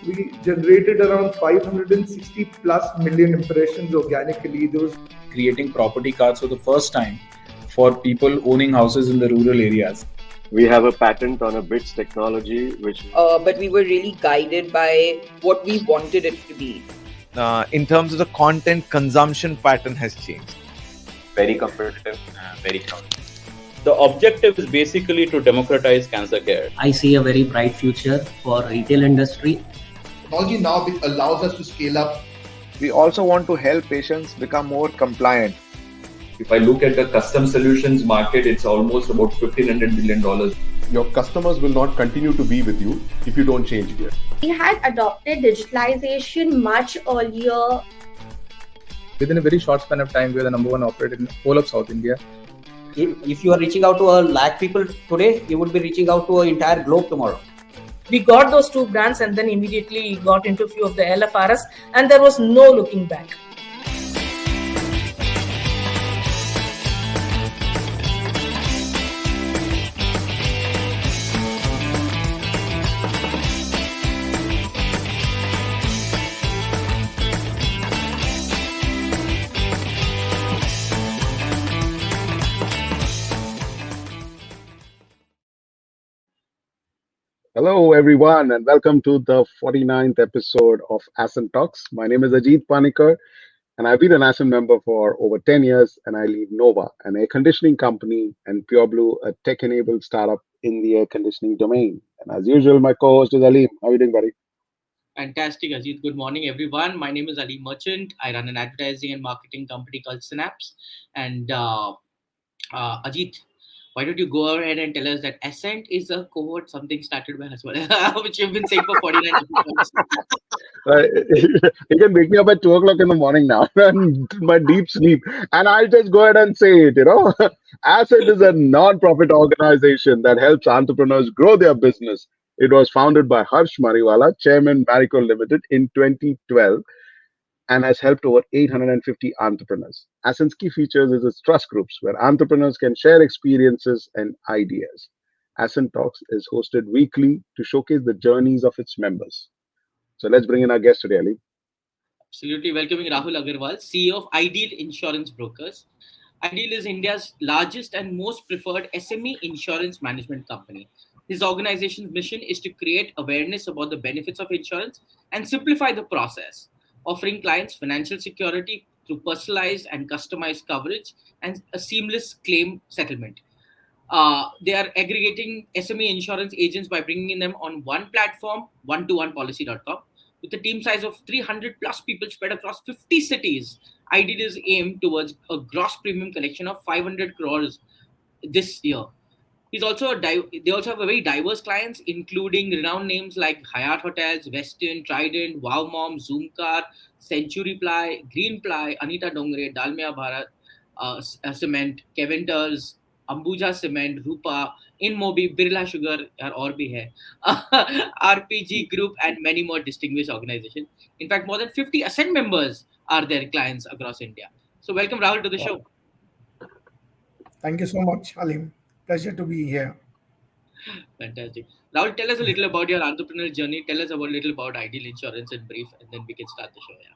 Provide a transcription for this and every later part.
We generated around 560 plus million impressions organically. Those creating property cards for the first time for people owning houses in the rural areas. We have a patent on a bits technology, which. But we were really guided by what we wanted it to be. In terms of the content consumption pattern has changed. Very competitive, very crowded. The objective is basically to democratize cancer care. I see a very bright future for retail industry. Technology now allows us to scale up. We also want to help patients become more compliant. If I look at the custom solutions market, it's almost about $1,500 billion. Your customers will not continue to be with you if you don't change here. We had adopted digitalization much earlier. Within a very short span of time, we are the number one operator in the whole of South India. If you are reaching out to a lakh people today, you would be reaching out to an entire globe tomorrow. We got those two brands and then immediately got into a few of the LFRs, and there was no looking back. Hello, everyone, and welcome to the 49th episode of ASCENT Talks. My name is Ajit Panikar, and I've been an ASCENT member for over 10 years, and I lead Nova, an air conditioning company, and Pure Blue, a tech-enabled startup in the air conditioning domain. And as usual, my co-host is Aleem. How are you doing, buddy? Fantastic, Ajit. Good morning, everyone. My name is Aleem Merchant. I run an advertising and marketing company called Synapse. And Ajit, why don't you go ahead and tell us that ASCENT is a cohort, something started by Harsh Mariwala, which you've been saying for 49 episodes. You can wake me up at 2 o'clock in the morning now, my deep sleep, and I'll just go ahead and say it, ASCENT is a non-profit organization that helps entrepreneurs grow their business. It was founded by Harsh Mariwala, Chairman, Marico Ltd. in 2012, and has helped over 850 entrepreneurs. ASCENT's key features is its trust groups, where entrepreneurs can share experiences and ideas. ASCENT Talks is hosted weekly to showcase the journeys of its members. So let's bring in our guest today, Ali. Absolutely. Welcoming Rahul Agarwal, CEO of Ideal Insurance Brokers. Ideal is India's largest and most preferred SME insurance management company. His organization's mission is to create awareness about the benefits of insurance and simplify the process, offering clients financial security through personalized and customized coverage and a seamless claim settlement. They are aggregating SME insurance agents by bringing them on one platform, one-to-one-policy.com. With a team size of 300 plus people spread across 50 cities, Ideal is aimed towards a gross premium collection of 500 crores this year. They also have a very diverse clients, including renowned names like Hyatt Hotels, Westin, Trident, Wow Mom, Zoomcar, Century Ply, Green Ply, Anita Dongre, Dalmia Bharat Cement, Keventers, Ambuja Cement, Rupa, InMobi, Birla Sugar, और भी है, RPG Group, and many more distinguished organizations. In fact, more than 50 ASCENT members are their clients across India. So welcome, Rahul, to the show. Thank you so much, Aleem. Pleasure to be here. Fantastic. Rahul, tell us a little about your entrepreneurial journey. Tell us a little about Ideal Insurance in brief, and then we can start the show. Yeah.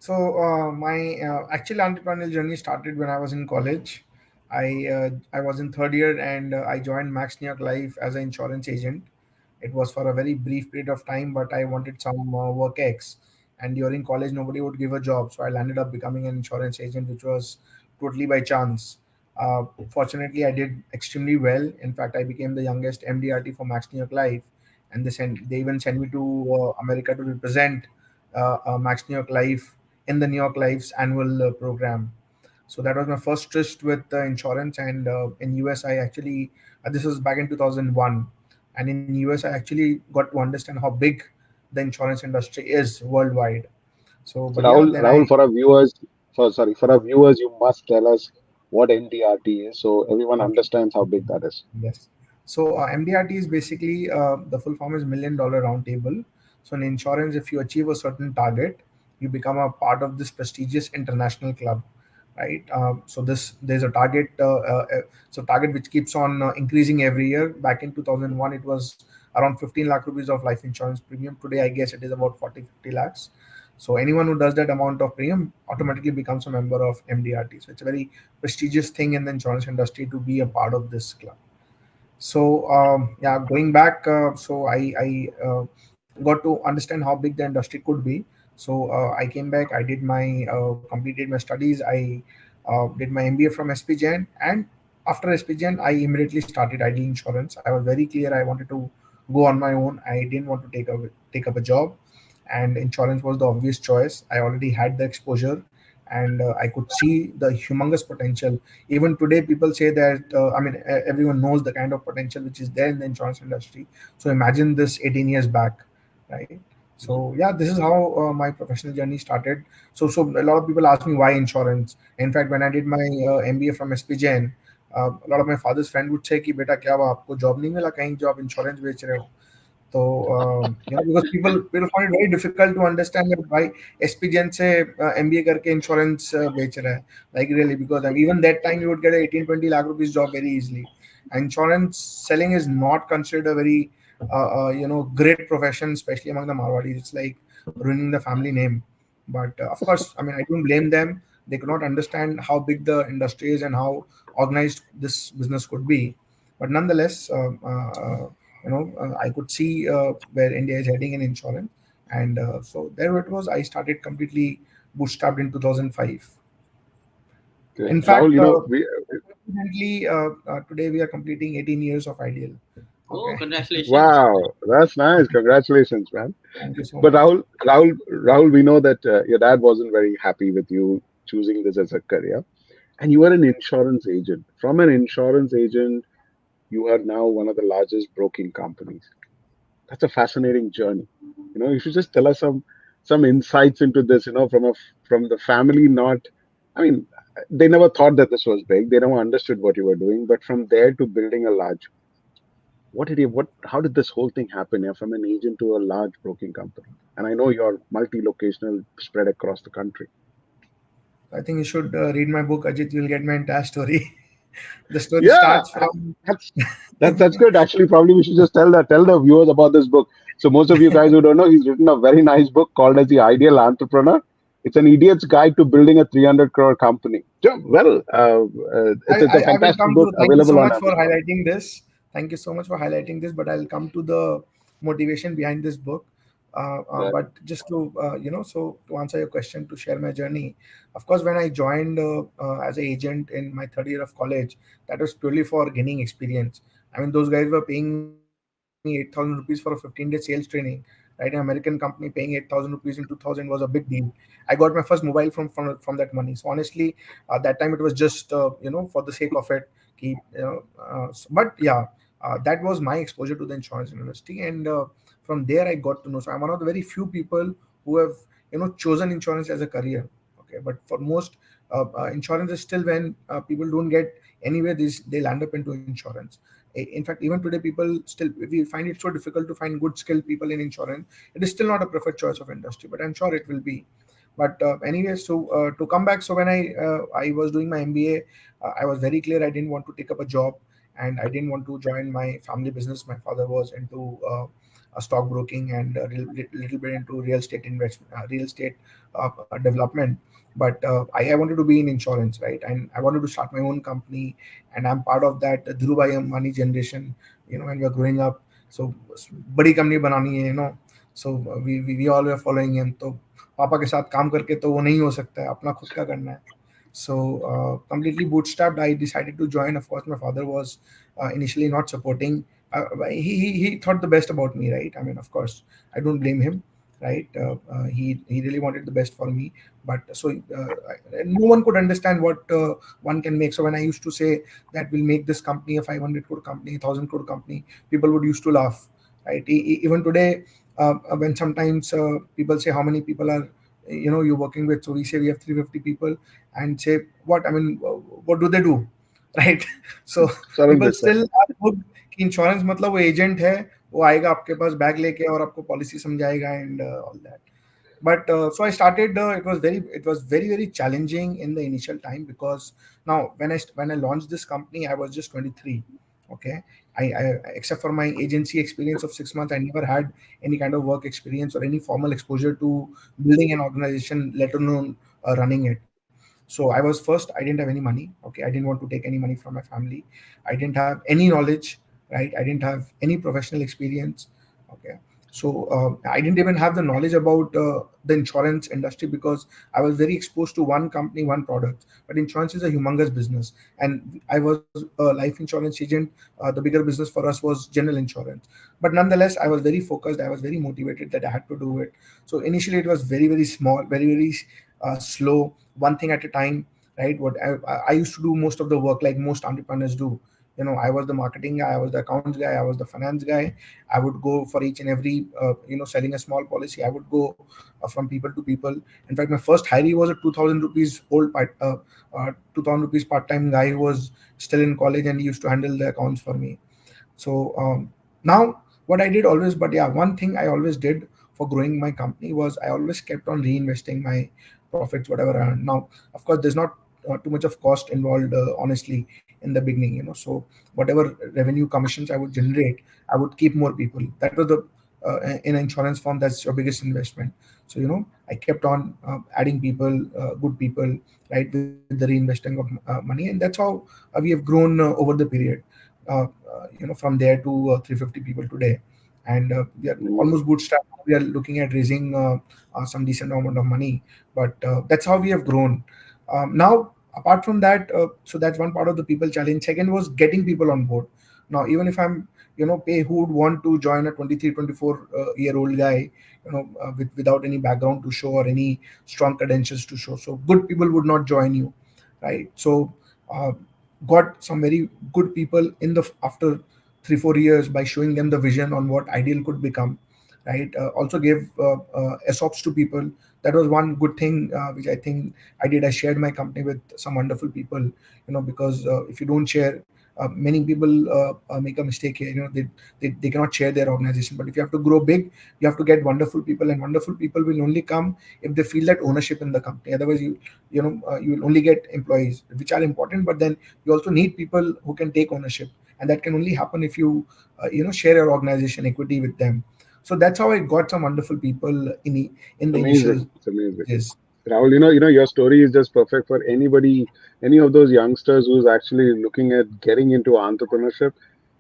So my actual entrepreneurial journey started when I was in college. I was in third year and I joined Max New York Life as an insurance agent. It was for a very brief period of time, but I wanted some work X. And during college, nobody would give a job. So I landed up becoming an insurance agent, which was totally by chance. Fortunately, I did extremely well. In fact, I became the youngest MDRT for Max New York Life. And they even sent me to America to represent Max New York Life in the New York Life's annual program. So that was my first tryst with insurance. And in US, I actually, this was back in 2001. And in US, I actually got to understand how big the insurance industry is worldwide. So, Rahul, for our viewers, you must tell us what MDRT is, so everyone understands how big that is. Yes. So MDRT is basically the full form is $1 Million Round Table. So in insurance, if you achieve a certain target, you become a part of this prestigious international club. right? So there's a target, target which keeps on increasing every year. Back in 2001, it was around 15 lakh rupees of life insurance premium. Today, I guess it is about 40-50 lakhs. So anyone who does that amount of premium automatically becomes a member of MDRT. So it's a very prestigious thing in the insurance industry to be a part of this club. So yeah, going back, so I got to understand how big the industry could be. So I came back, I did my completed my studies. I did my MBA from SPJN, and after SPJN, I immediately started Ideal Insurance. I was very clear I wanted to go on my own. I didn't want to take up a job, and insurance was the obvious choice. I already had the exposure, and I could see the humongous potential. Even today, people say that everyone knows the kind of potential which is there in the insurance industry. So imagine this 18 years back, right? So yeah, this is how my professional journey started. So a lot of people ask me why insurance. In fact, when I did my MBA from SPJN, a lot of my father's friend would say कि बेटा क्या हुआ आपको job नहीं मिला कहीं job insurance बेच रहे हो. So because people find it very difficult to understand that why SPGN से MBA करके insurance बेच रहा है, like really, because even that time you would get a 18-20 lakh rupees job very easily. Insurance selling is not considered a very great profession, especially among the Marwadis. It's like ruining the family name. But of course, I don't blame them. They could not understand how big the industry is and how organized this business could be. But nonetheless, I could see where India is heading in insurance, and so there it was. I started completely bootstrapped in 2005. Okay. In fact, Rahul, recently, today we are completing 18 years of Ideal. Oh, congratulations! Wow, that's nice. Congratulations, man. Thank you so but much. Rahul, we know that your dad wasn't very happy with you choosing this as a career, and you were an insurance agent. From an insurance agent, you are now one of the largest broking companies. That's a fascinating journey. You should just tell us some insights into this. From the family, not. They never thought that this was big. They never understood what you were doing. But from there to building a large, how did this whole thing happen? You're from an agent to a large broking company, and I know you're multi-locational, spread across the country. I think you should read my book, Ajit. You'll get my entire story. The story starts from. That's good. Actually, probably we should just tell the viewers about this book. So most of you guys who don't know, he's written a very nice book called as The Ideal Entrepreneur. It's an idiot's guide to building a 300 crore company. Well, it's a fantastic book available on Amazon. Thank you so much for highlighting this. But I'll come to the motivation behind this book. But just to to answer your question, to share my journey, of course, when I joined as an agent in my third year of college, that was purely for gaining experience. Those guys were paying me 8,000 rupees for a 15-day sales training, right? An American company paying 8,000 rupees in 2000 was a big deal. I got my first mobile from that money. So honestly, that time it was just for the sake of it. But yeah, that was my exposure to the insurance industry, and from there I got to know. So I'm one of the very few people who have chosen insurance as a career. Okay, but for most, insurance is still when people don't get anywhere, they land up into insurance. In fact, even today, people still, we find it so difficult to find good skilled people in insurance. It is still not a preferred choice of industry, but I'm sure it will be. But anyway, so to come back, so when I was doing my MBA, I was very clear I didn't want to take up a job, and I didn't want to join my family business. My father was into stockbroking and a little bit into real estate investment, real estate development. But I wanted to be in insurance, right? And I wanted to start my own company, and I'm part of that Dhirubhai Ambani generation. When we were growing up, so badi company banani hai, so we all were following him. So पापा के साथ काम करके तो वो नहीं हो सकता है, अपना खुद का करना है. So completely bootstrapped, I decided to join. Of course, my father was initially not supporting. He thought the best about me, right? Of course, I don't blame him, right? He really wanted the best for me. But so no one could understand what one can make. So when I used to say that we'll make this company a 500 crore company, 1,000 crore company, people would used to laugh, right? Even today, when sometimes people say how many people are you're working with, so we say we have 350 people, and say what do they do, right? So people still are good. Insurance मतलब वो agent है, वो आएगा आपके पास bag लेके और आपको policy समझाएगा and all that. But so I started. It was very challenging in the initial time, because now when I launched this company, I was just 23. Okay, I except for my agency experience of 6 months, I never had any kind of work experience or any formal exposure to building an organization, let alone running it. So I was first. I didn't have any money. Okay, I didn't want to take any money from my family. I didn't have any knowledge. Right, I didn't have any professional experience. Okay, so I didn't even have the knowledge about the insurance industry, because I was very exposed to one company, one product. But insurance is a humongous business, and I was a life insurance agent. The bigger business for us was general insurance. But nonetheless, I was very focused. I was very motivated that I had to do it. So initially, it was very small, very slow, one thing at a time. Right? What I used to do most of the work, like most entrepreneurs do. I was the marketing guy, I was the accounts guy, I was the finance guy. I would go for each and every selling a small policy. I would go from people to people. In fact, my first hiree was a 2000 rupees old 2000 rupees part-time guy who was still in college, and he used to handle the accounts for me. So now what I did always, but yeah, one thing I always did for growing my company was I always kept on reinvesting my profits, whatever I earned. Now, of course, there's not too much of cost involved, honestly, in the beginning. So whatever revenue commissions I would generate, I would keep more people. That was the in an insurance firm, that's your biggest investment. So I kept on adding people, good people, right, with the reinvesting of money, and that's how we have grown over the period. From there to 350 people today, and we are almost bootstrapped. We are looking at raising some decent amount of money, but that's how we have grown. Now, apart from that, so that's one part of the people challenge. Second was getting people on board. Now, even if I'm pay, who would want to join a 23 24 year old guy, without any background to show or any strong credentials to show? So good people would not join you, right? So got some very good people in the after 3-4 years by showing them the vision on what Ideal could become, right? Also gave ESOPs to people. That was one good thing which I think I did. I shared my company with some wonderful people, because if you don't share, many people make a mistake here. They cannot share their organization. But if you have to grow big, you have to get wonderful people, and wonderful people will only come if they feel that ownership in the company. Otherwise, you will only get employees, which are important, but then you also need people who can take ownership, and that can only happen if you share your organization equity with them. So that's how I got some wonderful people in the initial. It's amazing. Yes. Rahul, your story is just perfect for anybody, any of those youngsters who's actually looking at getting into entrepreneurship.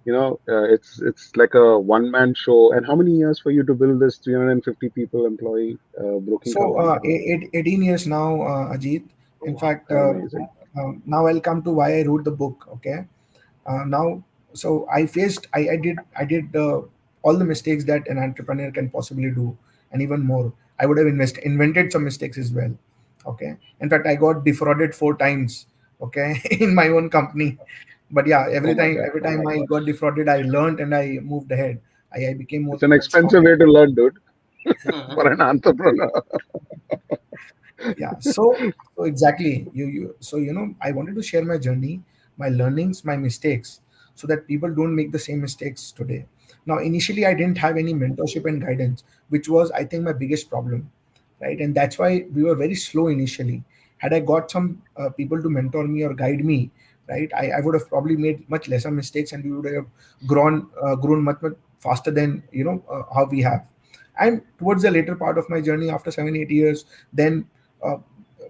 It's like a one-man show. And how many years for you to build this 350 people employee broking So company? 18 years now, Ajit. In fact, now I'll come to why I wrote the book. Okay. Now, so I did all the mistakes that an entrepreneur can possibly do, and even more. I would have invented some mistakes as well. Okay. In fact, I got defrauded 4 times. Okay, in my own company. But yeah, every time I got defrauded, I learned and I moved ahead. I became more. It's an expensive way to learn, dude, for an entrepreneur. Yeah. So exactly. So I wanted to share my journey, my learnings, my mistakes, so that people don't make the same mistakes today. Now, initially, I didn't have any mentorship and guidance, which was, I think, my biggest problem, right? And that's why we were very slow initially. Had I got some people to mentor me or guide me, right, I would have probably made much lesser mistakes, and we would have grown much faster than how we have. And towards the later part of my journey, after 7-8 years, then uh,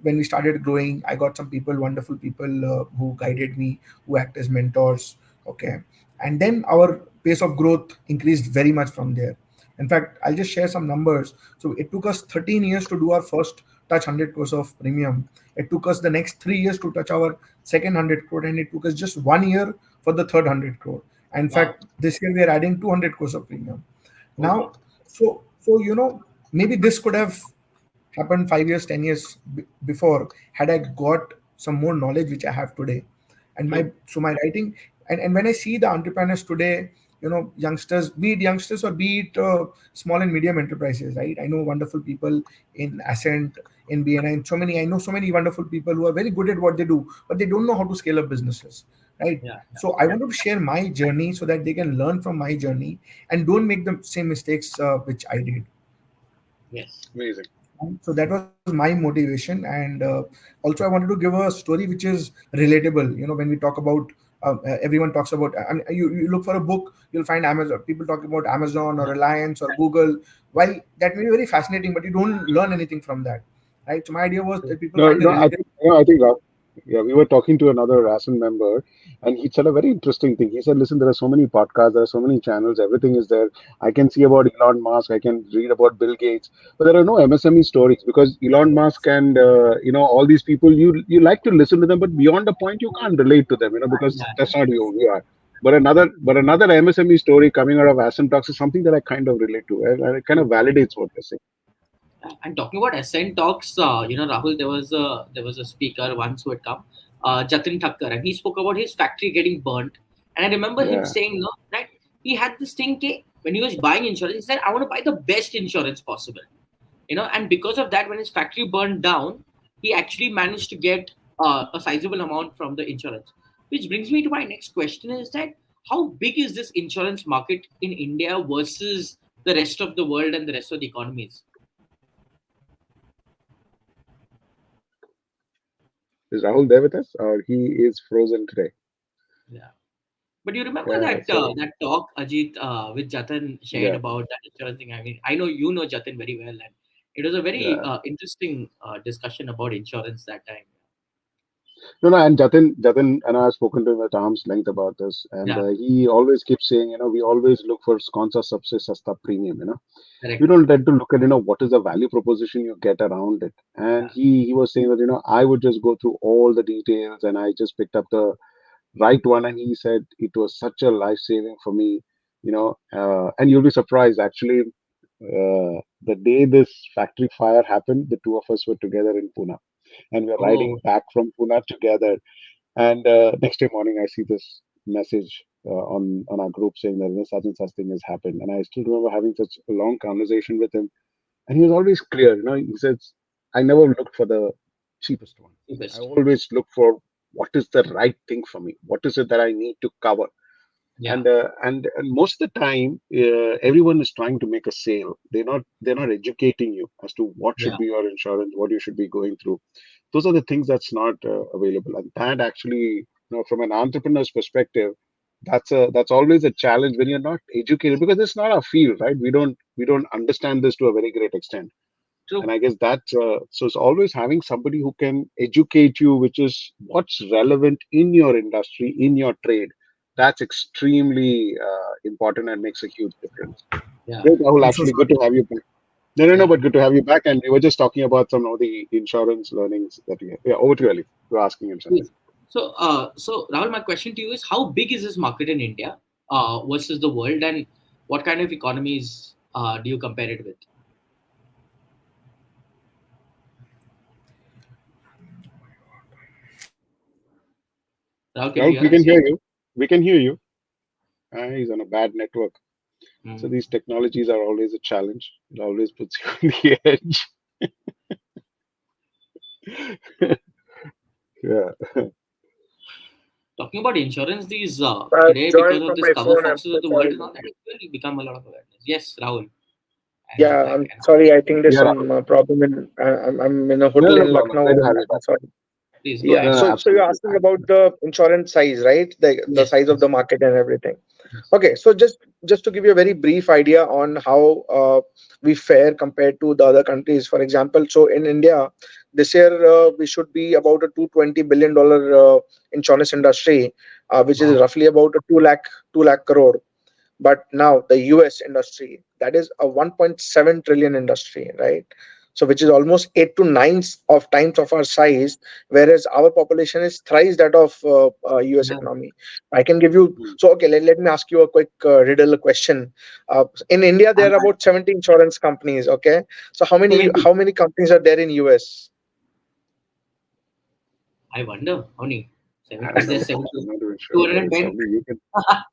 when we started growing, I got some people, wonderful people who guided me, who act as mentors. Okay, and then our pace of growth increased very much from there. In fact, I'll just share some numbers. So it took us 13 years to do our first touch 100 crores of premium. It took us the next 3 years to touch our second 100 crore, and it took us just 1 year for the third 100 crore. And in fact, this year we are adding 200 crores of premium. Now, so maybe this could have happened 5 years, 10 years before, had I got some more knowledge which I have today. And my writing, and when I see the entrepreneurs today, youngsters, be it youngsters or be it small and medium enterprises, right? I know wonderful people in ASCENT, in BNI, and I know so many wonderful people who are very good at what they do, but they don't know how to scale up businesses, right? So I want to share my journey so that they can learn from my journey and don't make the same mistakes which I did. Yes. Amazing. So that was my motivation, and also I wanted to give a story which is relatable. When we talk about everyone talks about, you look for a book, you'll find Amazon, people talking about Amazon or Reliance or Google. While that may be very fascinating, but you don't learn anything from that, right? So my idea was that people No, find it no, relatable. I think, yeah, we were talking to another ASCENT member, and he said a very interesting thing. He said, "Listen, there are so many podcasts, there are so many channels, everything is there. I can see about Elon Musk, I can read about Bill Gates, but there are no MSME stories because Elon Musk and all these people, you like to listen to them, but beyond a point, you can't relate to them, because that's not who you are." But another MSME story coming out of ASCENT Talks is something that I kind of relate to, and it kind of validates what they're saying. And talking about ASCENT Talks, Rahul, there was a speaker once who had come, Jatin Thakkar, and he spoke about his factory getting burnt. And I remember him Yeah. saying, no, that he had this thing, when he was buying insurance, he said, I want to buy the best insurance possible. And because of that, when his factory burned down, he actually managed to get a sizable amount from the insurance. Which brings me to my next question: is that how big is this insurance market in India versus the rest of the world and the rest of the economies? Is Rahul there with us, or he is frozen today? Yeah. But you remember Yeah, that so that talk Ajit with Jatin shared yeah, about that insurance thing? I mean, I know you know Jatin very well, and it was a very yeah. interesting discussion about insurance that time. No, and Jatin, and I have spoken to him at arm's length about this, and Yeah, he always keeps saying, we always look for sponsor सबसे सस्ता premium. We correct. don't tend to look at, what is the value proposition you get around it. And he was saying that, I would just go through all the details, and I just picked up the right one, and he said it was such a life saving for me, and you'll be surprised actually. The day this factory fire happened, the two of us were together in Pune, and we're riding Oh, back from Pune together. And next day morning, I see this message on our group saying that such and such thing has happened. And I still remember having such a long conversation with him, and he was always clear. He says, "I never looked for the cheapest one. I cheapest. always look for what is the right thing for me. What is it that I need to cover?" Yeah, And most of the time, everyone is trying to make a sale. They're not educating you as to what should yeah. be your insurance, what you should be going through. Those are the things that's not available, and that actually, from an entrepreneur's perspective, that's always a challenge when you're not educated, because it's not our field, right? We don't understand this to a very great extent. True. And I guess that's so it's always having somebody who can educate you, which is what's relevant in your industry, in your trade. That's extremely important and makes a huge difference. Yeah. Great, Rahul. I'm so Actually, good to sorry. have you back. No, Yeah. but good to have you back. And we were just talking about some of the insurance learnings that we have. Yeah, over to you, Ali. You're asking him something. So Rahul, my question to you is: how big is this market in India versus the world, and what kind of economies do you compare it with? Rahul, can you Rahul, hear we can us? hear you. We can hear you. He's on a bad network. So Mm. these technologies are always a challenge. It always puts you on the edge. Yeah. Talking about insurance, these I've today, because joined of from this my cover phone. I'm foxes so of the world sorry. and all that, it's really become a lot of awareness. Yes, Rahul, and you're Yeah, back. I'm sorry. I think there's Yeah, some problem in. I'm in a no, hotel no in problem. Lucknow, Glad to and have you I'm back. sorry. Please go Yeah. ahead. No, So you're absolutely asking fine. about the insurance size, right? The Yes, size of yes, the market and everything. yes. Okay. So just to give you a very brief idea on how we fare compared to the other countries. For example, so in India, this year we should be about a $220 billion insurance industry, which is Wow. roughly about a 2 lakh crore. But now the US industry, that is a 1.7 trillion industry, right? So which is almost 8 to 9 of times of our size, whereas our population is thrice that of US Yeah. economy. I can give you, Hmm. so okay, let me ask you a quick riddle question. In India there are about 70 insurance companies, okay? So how many 70. how many companies are there in US? I wonder how many. I Is don't there know. 70? I'm not even sure, but it's 210? probably you can.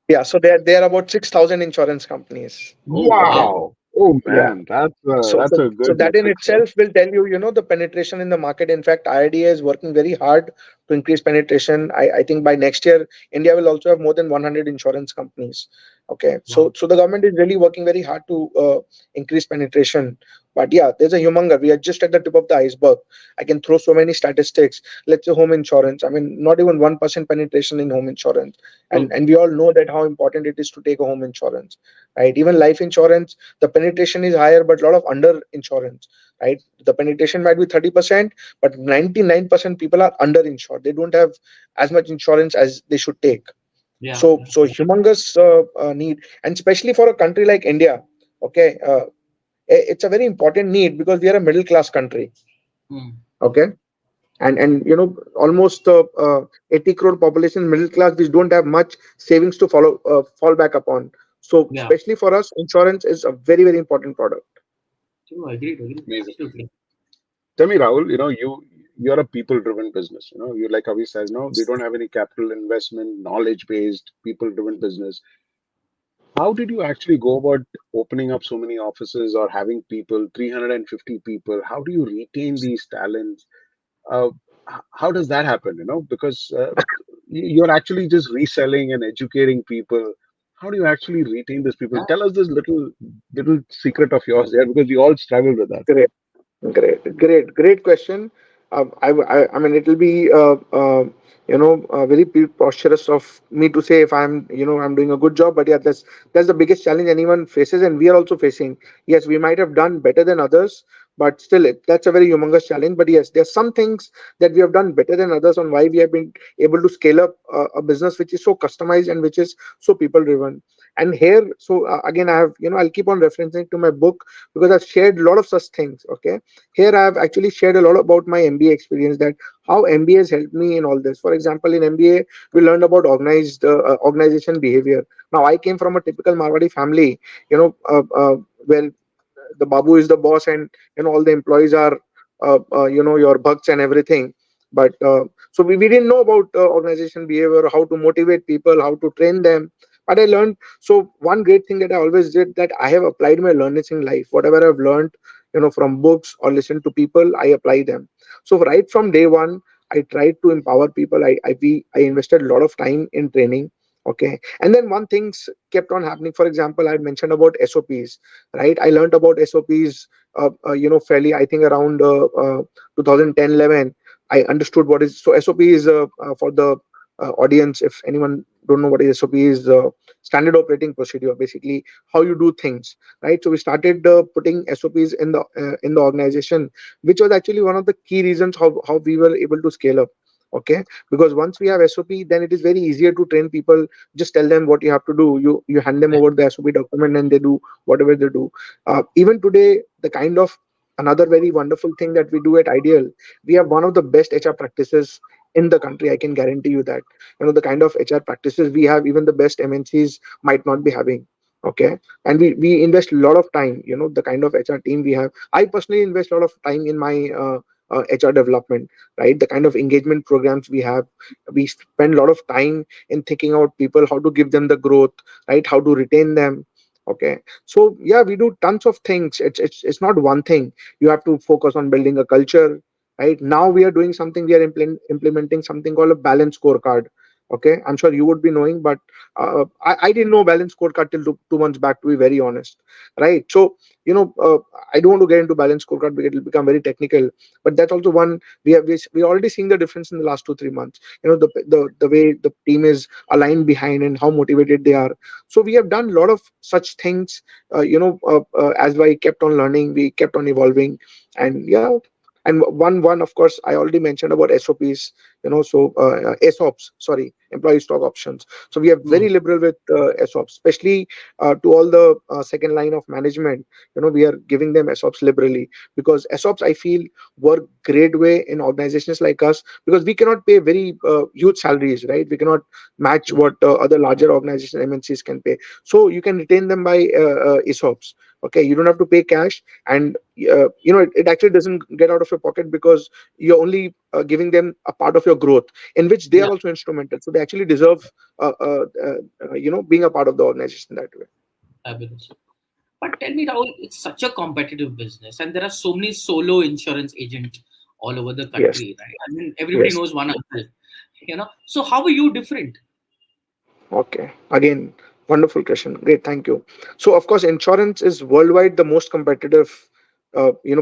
Yeah, so there are about 6,000 insurance companies. Oh, Okay. wow. Wow. Oh Yeah. man, that's So, that's so, a so good that in metric, sir. itself will tell you, the penetration in the market. In fact, IRDA is working very hard to increase penetration. I think by next year, India will also have more than 100 insurance companies. Okay, Wow. so the government is really working very hard to increase penetration But yeah, there's a humongous. We are just at the tip of the iceberg. I can throw so many statistics. Let's say home insurance. I mean, not even 1% penetration in home insurance, and we all know that how important it is to take a home insurance, right? Even life insurance, the penetration is higher, but a lot of under insurance, right? The penetration might be 30%, but 99% people are underinsured. They don't have as much insurance as they should take. So humongous need, and especially for a country like India. Okay, it's a very important need because we are a middle class country. Okay, and almost 80 crore population middle class. We don't have much savings to fall back upon. So especially for us, insurance is a very, very important product. Agreed. Amazing. Tell me, Rahul, you're a people-driven business. You, like Avi says, they don't have any capital investment, knowledge-based, people-driven business. How did you actually go about opening up so many offices or having people, 350 people? How do you retain these talents? Uh, how does that happen? Because you're actually just reselling and educating people. How do you actually retain these people? Tell us this little secret of yours there, because we all struggle with that. Great question. I mean, it will be very preposterous of me to say if I'm doing a good job, but yeah, that's the biggest challenge anyone faces, and we are also facing. Yes, we might have done better than others, but still, that's a very humongous challenge. But yes, there's some things that we have done better than others on why we have been able to scale up a business which is so customized and which is so people driven. And here, so again, I have I'll keep on referencing to my book because I've shared a lot of such things. Okay, here I have actually shared a lot about my MBA experience, that how MBA has helped me in all this. For example, in MBA, we learned about organization behavior. Now, I came from a typical Marwadi family, where the babu is the boss, and all the employees are your bucks and everything. But so we didn't know about organization behavior, how to motivate people, how to train them. But I learned. So one great thing that I always did, that I have applied my learnings in life. Whatever I've learned, from books or listen to people, I apply them. So right from day one, I tried to empower people. I invested a lot of time in training. Okay, and then one things kept on happening. For example, I mentioned about SOPs, right? I learned about SOPs fairly, I think, around 2010 11. I understood what is. So SOP is for the audience, if anyone don't know what is SOP, is standard operating procedure, basically how you do things, right? So we started putting SOPs in the organization, which was actually one of the key reasons how we were able to scale up. Okay, because once we have SOP, then it is very easier to train people. Just tell them what you have to do. You hand them over the SOP document, and they do whatever they do. Even today, the kind of another very wonderful thing that we do at Ideal, we have one of the best HR practices in the country. I can guarantee you that. The kind of HR practices we have, even the best MNCs might not be having. Okay, and we invest a lot of time. The kind of HR team we have. I personally invest a lot of time in my HR development, right? The kind of engagement programs we have, we spend a lot of time in thinking out people, how to give them the growth, right? How to retain them. Okay, so yeah, we do tons of things. It's not one thing. You have to focus on building a culture. Right now, we are doing something. We are implementing something called a balance scorecard. Okay, I'm sure you would be knowing, but I didn't know balance scorecard till 2 months back, to be very honest. Right, so I don't want to get into balance scorecard because it will become very technical. But that's also one we already seeing the difference in the last 2-3 months. The way the team is aligned behind and how motivated they are. So we have done a lot of such things. As I kept on learning, we kept on evolving, and yeah. And one of course, I already mentioned about SOPs. So ESOPs, sorry, employee stock options. So we are very liberal with ESOPs, especially to all the second line of management. We are giving them ESOPs liberally, because ESOPs, I feel, work great way in organizations like us, because we cannot pay very huge salaries, right? We cannot match what other larger organizations, MNCs, can pay. So you can retain them by ESOPs. Okay, you don't have to pay cash, and it actually doesn't get out of your pocket, because you're only giving them a part of your growth, in which they are also instrumental. So they actually deserve being a part of the organization that way. Fabulous. But tell me, Rahul, it's such a competitive business, and there are so many solo insurance agents all over the country, right? I mean, everybody knows one uncle. So how are you different? Okay, again, wonderful question. Great, thank you. So of course, insurance is worldwide the most competitive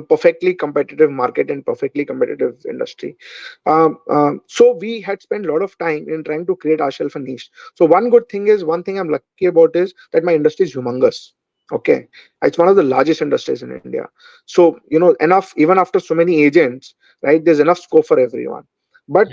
perfectly competitive market and perfectly competitive industry. So we had spent a lot of time in trying to create ourselves a niche. So one thing I'm lucky about is that my industry is humongous. Okay, it's one of the largest industries in India. So enough, even after so many agents, right, there's enough scope for everyone. But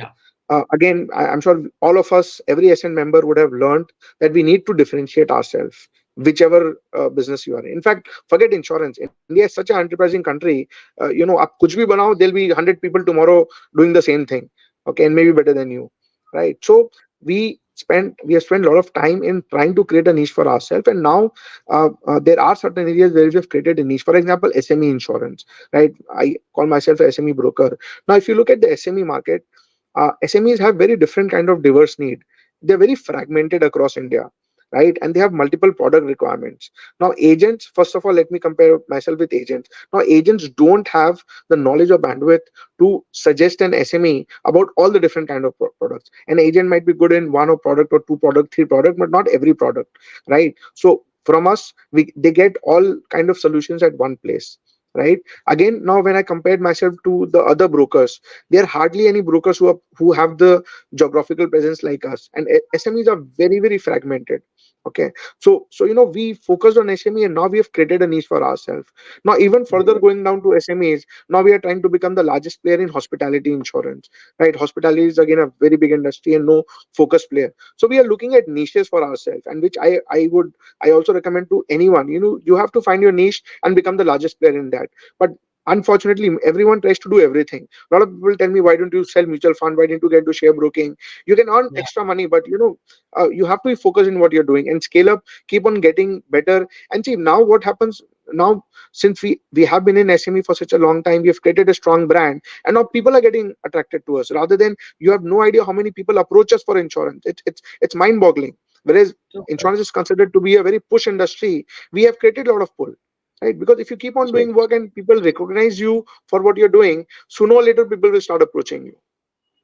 again, I'm sure all of us, every SN member would have learned that we need to differentiate ourselves, whichever business you are in. In fact, forget insurance. India is such an enterprising country. आप कुछ भी बनाओ, there'll be 100 people tomorrow doing the same thing, okay, and maybe better than you, right? So we have spent a lot of time in trying to create a niche for ourselves, and now there are certain areas where we have created a niche. For example, SME insurance, right? I call myself a SME broker. Now, if you look at the SME market, SMEs have very different kind of diverse need. They're very fragmented across India, right? And they have multiple product requirements. Now, agents, first of all, let me compare myself with agents. Now, agents don't have the knowledge or bandwidth to suggest an SME about all the different kind of products. An agent might be good in one or product or two product, three product, but not every product, right? So from us, they get all kind of solutions at one place, right? Again, now when I compared myself to the other brokers, there are hardly any brokers who have the geographical presence like us, and SMEs are very, very fragmented. Okay, so we focused on SME, and now we have created a niche for ourselves. Now, even further going down to SMEs, now we are trying to become the largest player in hospitality insurance, right? Hospitality is again a very big industry and no focus player. So we are looking at niches for ourselves, and which I also recommend to anyone. You have to find your niche and become the largest player in that. But unfortunately, everyone tries to do everything. A lot of people tell me, why don't you sell mutual fund? Why didn't you get into share broking? You can earn extra money, but you have to be focused in what you're doing and scale up, keep on getting better. And see, now what happens now, since we have been in SME for such a long time, we have created a strong brand, and now people are getting attracted to us. Rather than, you have no idea how many people approach us for insurance. It's mind boggling. Whereas insurance is considered to be a very push industry, we have created a lot of pull, right? Because if you keep on doing work and people recognize you for what you're doing, sooner or later people will start approaching you.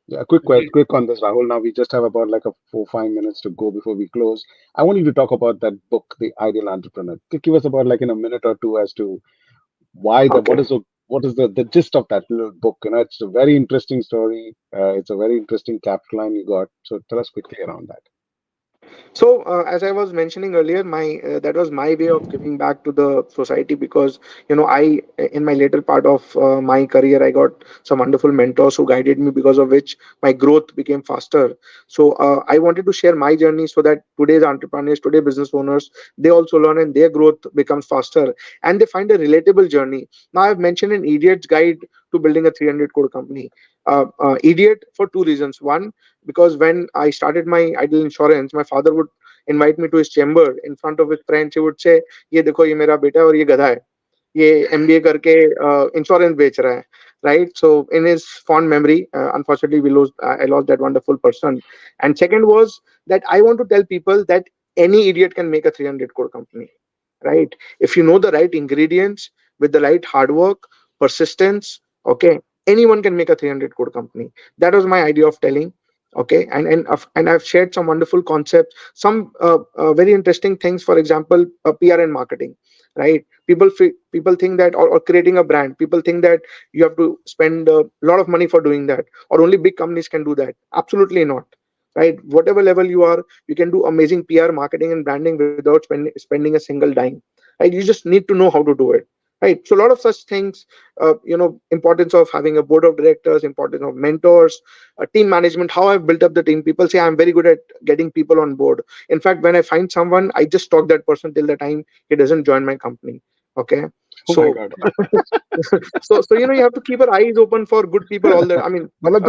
Yeah, quick on this, Rahul. Now we just have about like a 4-5 minutes to go before we close. I want you to talk about that book, The Ideal Entrepreneur. Give us about like in a minute or two as to why the Okay. what is the gist of that little book. It's a very interesting story. It's a very interesting capline you got. So tell us quickly around that. So, as I was mentioning earlier, my that was my way of giving back to the society, because I, in my later part of my career, I got some wonderful mentors who guided me, because of which my growth became faster. So I wanted to share my journey so that today's entrepreneurs, today business owners, they also learn and their growth becomes faster, and they find a relatable journey. Now, I've mentioned an idiot's guide to building a 300 crore company. Idiot for two reasons. One, because when I started my Ideal Insurance, my father would invite me to his chamber in front of his friends. He would say, "ये देखो, ये मेरा बेटा है और ये गधा है. ये MBA करके insurance बेच रहा है." Right? So in his fond memory, unfortunately, I lost that wonderful person. And second was that I want to tell people that any idiot can make a 300 crore company. Right? If you know the right ingredients, with the right hard work, persistence, okay, anyone can make a 300 crore company. That was my idea of telling. Okay, and I've shared some wonderful concepts, some very interesting things. For example, PR and marketing, right? People think that, or creating a brand, people think that you have to spend a lot of money for doing that, or only big companies can do that. Absolutely not, right? Whatever level you are, you can do amazing PR, marketing, and branding without spending a single dime, right? You just need to know how to do it, right? So a lot of such things, importance of having a board of directors, importance of mentors, team management, how I've built up the team. People say I'm very good at getting people on board. In fact, when I find someone, I just talk that person till the time he doesn't join my company. Okay. Oh So, my God. so you have to keep your eyes open for good people all the. I mean, and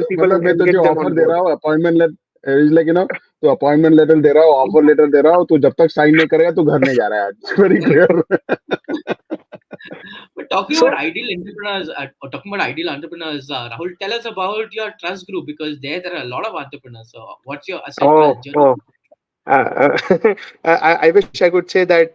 people मैं and get तुझे them offer on they board. रहा हूँ appointment letter तो appointment letter दे रहा हूँ offer letter दे रहा हूँ तो जब तक साइन नहीं करेगा तो घर नहीं जा रहा है आज very clear But talking So, about ideal entrepreneurs, Rahul, tell us about your trust group, because there are a lot of entrepreneurs. So, what's your ASCENT trust journey? oh. I wish I could say that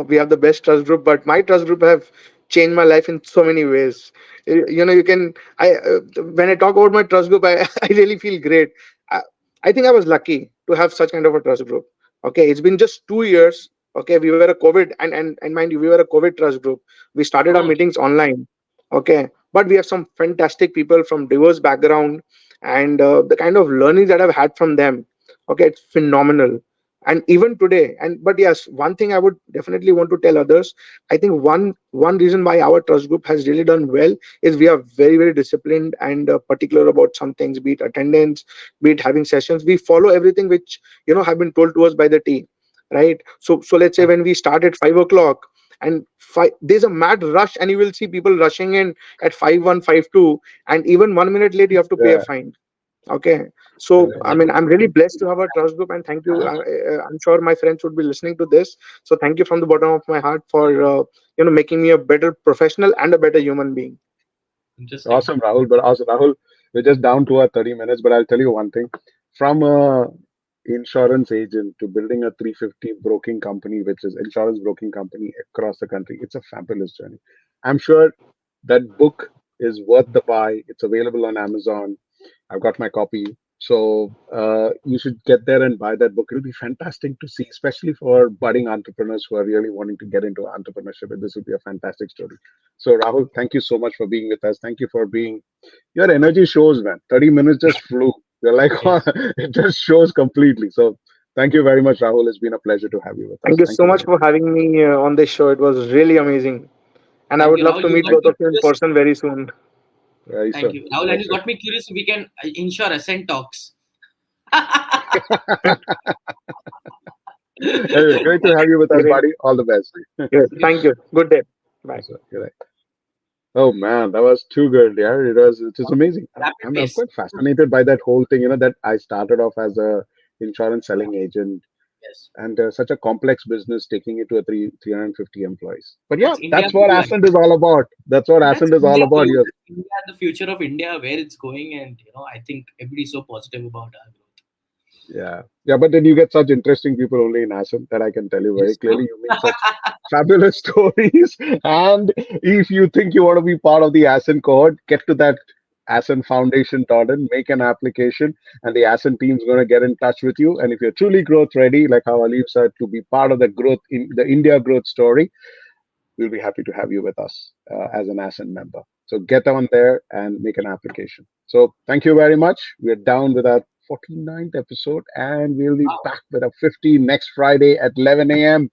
we have the best trust group, but my trust group have changed my life in so many ways. You can when I talk about my trust group, I really feel great. I, I think I was lucky to have such kind of a trust group. Okay, it's been just 2 years. Okay, we were a COVID, and mind you, we were a COVID trust group. We started our Oh, meetings online. Okay, but we have some fantastic people from diverse background, and the kind of learnings that I've had from them. Okay, it's phenomenal. And even today, and but yes, one thing I would definitely want to tell others. I think one reason why our trust group has really done well is we are very disciplined and particular about some things, be it attendance, be it having sessions. We follow everything which have been told to us by the team, right? So let's say when we start at 5 o'clock, and there's a mad rush, and you will see people rushing in at 5152, and even 1 minute late you have to pay a Yeah. fine. Okay, so I mean, I'm really blessed to have a trust group, and thank you. I'm sure my friends would be listening to this, so thank you from the bottom of my heart for making me a better professional and a better human being. interesting. Awesome, Rahul. But also, Rahul, we're just down to our 30 minutes. But I'll tell you one thing: from a insurance agent to building a 350 broking company, which is insurance broking company across the country, it's a fabulous journey. I'm sure that book is worth the buy. It's available on Amazon. I've got my copy. So you should get there and buy that book. It'll be fantastic to see, especially for budding entrepreneurs who are really wanting to get into entrepreneurship. And this will be a fantastic story. So Rahul, thank you so much for being with us. Thank you for being. Your energy shows, man. 30 minutes just flew. You're like, it just shows completely. So thank you very much, Rahul. It's been a pleasure to have you with us. Thank you Thank so you much very for much. having me on this show. It was really amazing, and I Thank would you, love Rahul. to You meet got both me of you in curious. person very soon. Very Thank soon. you, Rahul, and Very you soon. got me curious. We can ensure Ascent talks. Anyway, great to have you with us, Great. buddy. All the best. Yes, thank you. Good day. Bye. Yes, sir. Good night. Oh man, that was too good. Yeah, it was. It is amazing. Rapid I'm pace. quite fascinated by that whole thing. That I started off as a insurance selling agent, Yes, and such a complex business, taking it to a 350 employees. But yeah, that's India that's what view. Ascent is all about. That's what That's Ascent is all India about. view. Yes. That's India, the future of India, where it's going, and I think everybody's so positive about our growth. Yeah, yeah, but then you get such interesting people only in Ascent that I can tell you very Yes, clearly. You meet such fabulous stories, and if you think you want to be part of the Ascent cohort, get to that ascentfoundation.in, make an application, and the Ascent team's going to get in touch with you. And if you're truly growth ready, like how Ali said, to be part of the growth in the India growth story, we'll be happy to have you with us as an Ascent member. So get on there and make an application. So thank you very much. We're down with our 49th episode, and we'll be Wow. back with a 50 next Friday at 11 a.m.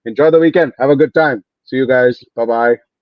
Enjoy the weekend. Have a good time. See you guys. Bye bye.